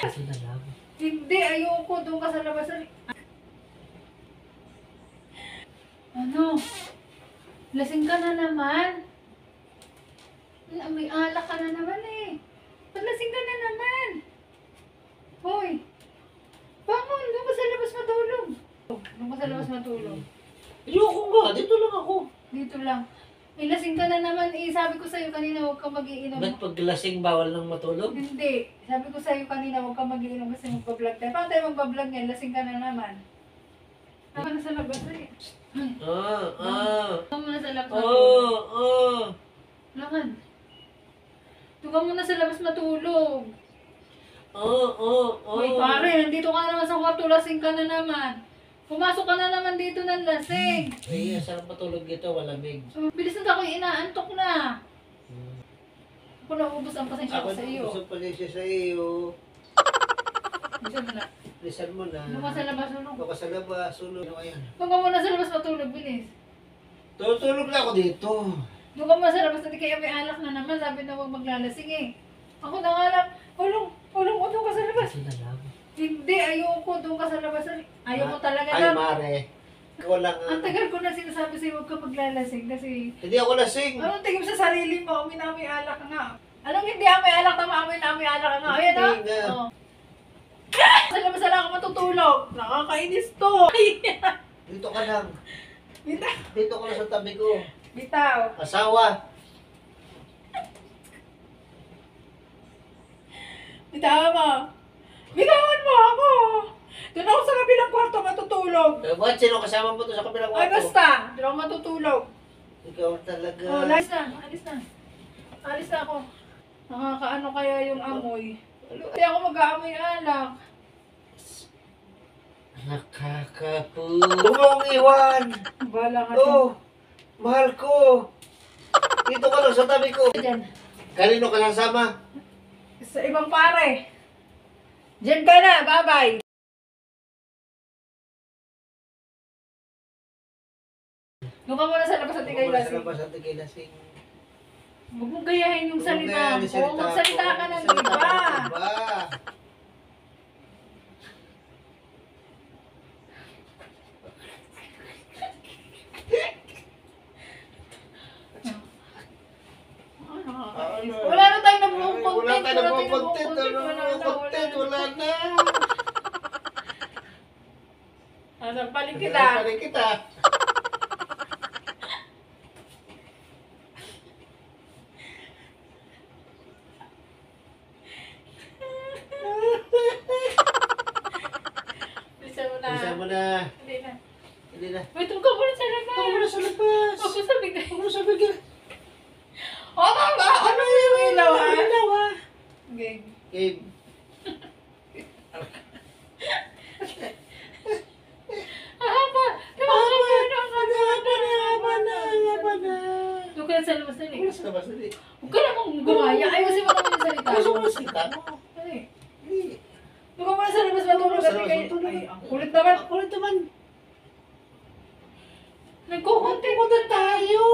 Kasi na lang. Hindi, ayoko. Doon ka sa labas. Ano? Lasing ka na naman. May alak ka na naman eh. Ba't lasing ka na naman? Hoy. Bangon, doon ka sa labas matulog. Doon ka sa labas matulog. Ayoko nga, dito lang ako. Dito lang. May lasing ka na naman eh. Sabi ko sa'yo kanina huwag kang mag-iinom. Ba't pag lasing bawal nang matulog? Hindi. Sabi ko sa'yo kanina huwag kang mag-iinom kasi magpa-vlog tayo. Paano tayo magpa-vlog ngayon? Lasing ka na naman. Ako na sa labas eh. Doon ka muna sa labas matulog. Lakad. Doon ka muna sa labas matulog. Uy, pare, nandito ka naman sa kwarto, lasing ka na naman. Pumasok ka na naman dito ng lasing. Ay, sarap matulog dito, malamig. Bilis na ako, inaantok na. Ako naubos ang pasensya ko sa iyo. Ako pasensya sa iyo. Bilisan mo na. Bilisan mo na. Doon ka sa labas, tulog. Doon ka sa labas, sulog. Ano yan? Doon ka muna sa labas matulog, bilis. Tutulog na ako dito. Doon ka muna sa labas, hindi kaya may alak na naman. Sabi na huwag maglalasing eh. Ako na nga lang, ulong ko doon ka sa labas. Kasi na lang. Hindi, ayoko, doon ka sa labas. Ayoko talaga Ay, lang. Mare. Ikaw lang. Ang tagal ko na sinasabi sa'yo, huwag ka maglalasing kasi... Hindi ako lasing. Anong tingin sa sarili mo? Amoy na amoy alak ka nga. Anong hindi amoy alak na amoy na amoy alak ka nga? Ayan o. Hindi nga. Oh. Sa labas na lang ako matutulog. Nakakainis to. Dito ka lang. Bitaw. Dito ka lang sa tabi ko. Bitaw. Asawa. Bitawan mo. Bitawan mo ako. Doon ako sa kabilang kwarto matutulog. Bakit sino kasama mo to sa kabilang Ay kwarto? basta. Doon ako matutulog. Ikaw talaga. Oh, alis na. Alis na. Alis na ako. Nakakaano kaya yung amoy. Hindi ako mag-aamoy alak. Nakakapu. Huwag mong iwan. Bala ka Oh, mahal ko. Dito ka lang sa tabi ko. dyan. Kanino ka sasama? Sa ibang pare. Diyan ka na. Bye-bye. Doon ka muna sa labas at ikay Sa lasing. labas at ikay lasing. Huwag mong gayahin yung salita mo. Salita Magsalita ko. ka ng Salita iba. ka ng iba. Wala na tayong nabuong content. Wala tayo nabuong content. Wala Wala na. Sasampalin kita. Sasampalin kita. Bilisan mo na. Bilisan mo na. Hindi na. Hindi na. Wait, huwag ka muna sa labas. Ako na sa labas. Huwag ko sabi ka. Ako na sa bigyan. Ano yung ilaw ha? Ilaw ha. Game. Game. Haba! Haba na. Doon ka na sa labas na Ako na sa labas. Hindi. Huwag ka namang gumaya. Ayusin mo naman yung salita. Gusto mo na salita mo. Ay, Hindi. doon ka muna sa labas matulog. Sa At labas ikay... matulog. Ay, ang kulit naman. Ako na naman. Nagkukunti. Punta tayo.